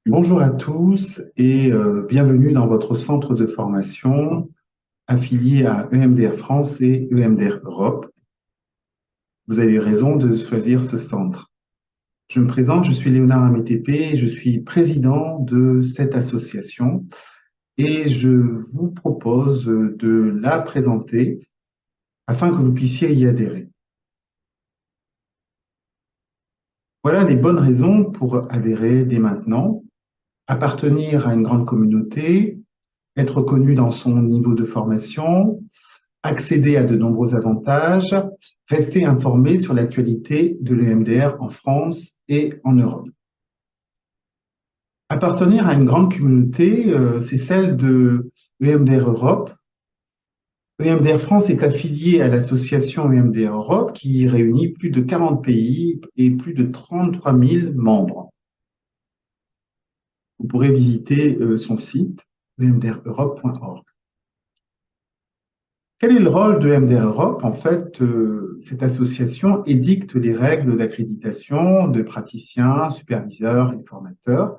Bonjour à tous et bienvenue dans votre centre de formation affilié à EMDR France et EMDR Europe. Vous avez eu raison de choisir ce centre. Je me présente, je suis Léonard Amétépé et je suis président de cette association et je vous propose de la présenter afin que vous puissiez y adhérer. Voilà les bonnes raisons pour adhérer dès maintenant, appartenir à une grande communauté, être connu dans son niveau de formation, accéder à de nombreux avantages, rester informé sur l'actualité de l'EMDR en France et en Europe. Appartenir à une grande communauté, c'est celle de EMDR Europe. EMDR France est affilié à l'association EMDR Europe qui réunit plus de 40 pays et plus de 33 000 membres. Vous pourrez visiter son site emdreurope.org. Quel est le rôle de MDR Europe? En fait, cette association édicte les règles d'accréditation de praticiens, superviseurs et formateurs.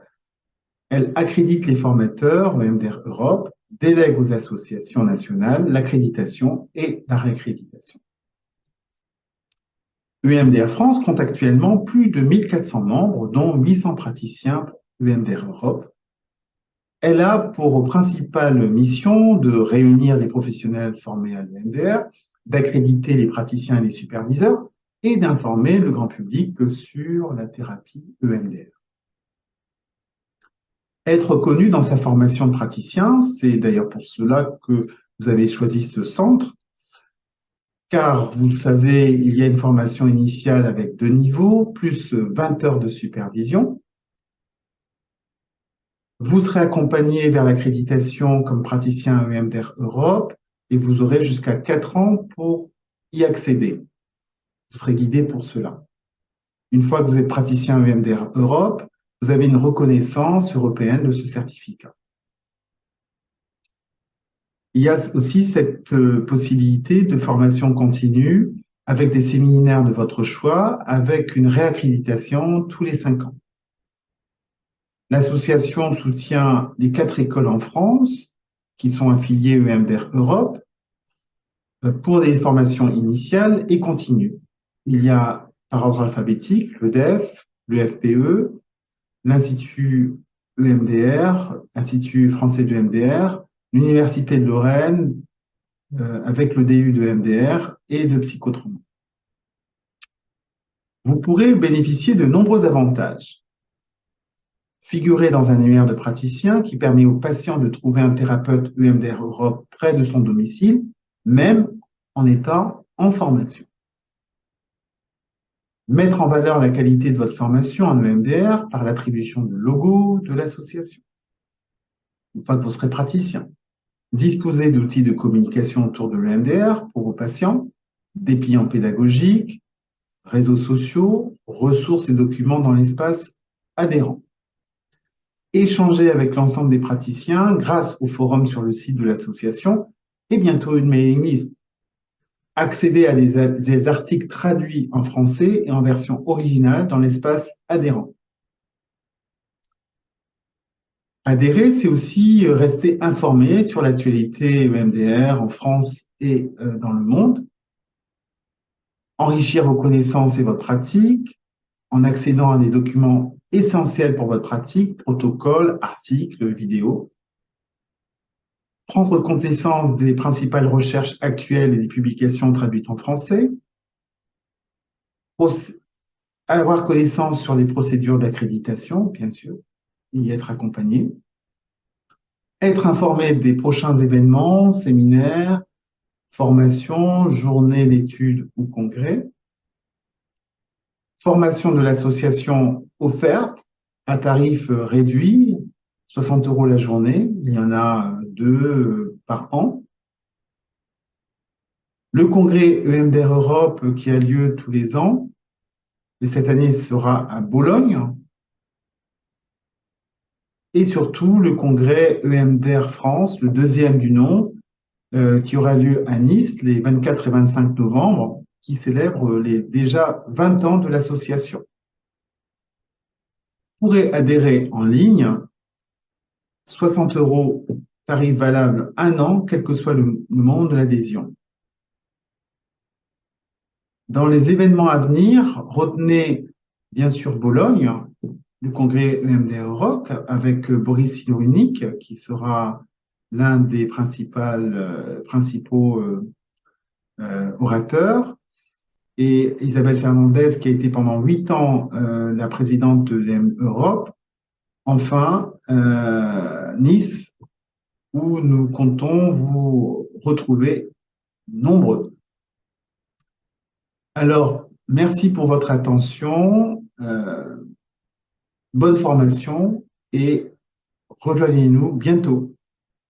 Elle accrédite les formateurs au MDR Europe, délègue aux associations nationales l'accréditation et la réaccréditation. EMDR France compte actuellement plus de 1400 membres, dont 800 praticiens EMDR Europe. Elle a pour principale mission de réunir des professionnels formés à l'EMDR, d'accréditer les praticiens et les superviseurs et d'informer le grand public sur la thérapie EMDR. Être connu dans sa formation de praticien, c'est d'ailleurs pour cela que vous avez choisi ce centre, car vous le savez, il y a une formation initiale avec 2 niveaux, plus 20 heures de supervision. Vous serez accompagné vers l'accréditation comme praticien EMDR Europe et vous aurez jusqu'à 4 ans pour y accéder. Vous serez guidé pour cela. Une fois que vous êtes praticien EMDR Europe, vous avez une reconnaissance européenne de ce certificat. Il y a aussi cette possibilité de formation continue avec des séminaires de votre choix, avec une réaccréditation tous les 5 ans. L'association soutient les 4 écoles en France qui sont affiliées EMDR Europe pour des formations initiales et continues. Il y a par ordre alphabétique le DEF, le FPE, l'Institut EMDR, Institut français de EMDR, l'Université de Lorraine avec le DU de EMDR et de psychotrauma. Vous pourrez bénéficier de nombreux avantages. Figurer dans un annuaire de praticien qui permet aux patients de trouver un thérapeute EMDR Europe près de son domicile, même en étant en formation. Mettre en valeur la qualité de votre formation en EMDR par l'attribution de logos de l'association. Une fois que vous serez praticien. Disposer d'outils de communication autour de l'EMDR pour vos patients, dépliants pédagogiques, réseaux sociaux, ressources et documents dans l'espace adhérent. Échanger avec l'ensemble des praticiens grâce au forum sur le site de l'association et bientôt une mailing list. Accéder à des articles traduits en français et en version originale dans l'espace adhérent. Adhérer, c'est aussi rester informé sur l'actualité EMDR en France et dans le monde. Enrichir vos connaissances et votre pratique en accédant à des documents essentiels pour votre pratique, protocoles, articles, vidéos. Prendre connaissance des principales recherches actuelles et des publications traduites en français. Avoir connaissance sur les procédures d'accréditation, bien sûr, et y être accompagné. Être informé des prochains événements, séminaires, formations, journées d'études ou congrès. Formation de l'association offerte à tarif réduit, 60 € la journée. Il y en a 2 par an. Le congrès EMDR Europe qui a lieu tous les ans, et cette année sera à Bologne. Et surtout le congrès EMDR France, le 2e du nom, qui aura lieu à Nice les 24 et 25 novembre, qui célèbre les déjà 20 ans de l'association. pourrez adhérer en ligne, 60 €, tarif valable 1 an, quel que soit le moment de l'adhésion. Dans les événements à venir, retenez bien sûr Bologne, le congrès EMDR Europe, avec Boris Cyrulnik, qui sera l'un des principaux orateurs, et Isabelle Fernandez, qui a été pendant 8 ans la présidente de l'EM Europe. Enfin, Nice, où nous comptons vous retrouver nombreux. Alors, merci pour votre attention, bonne formation et rejoignez-nous bientôt.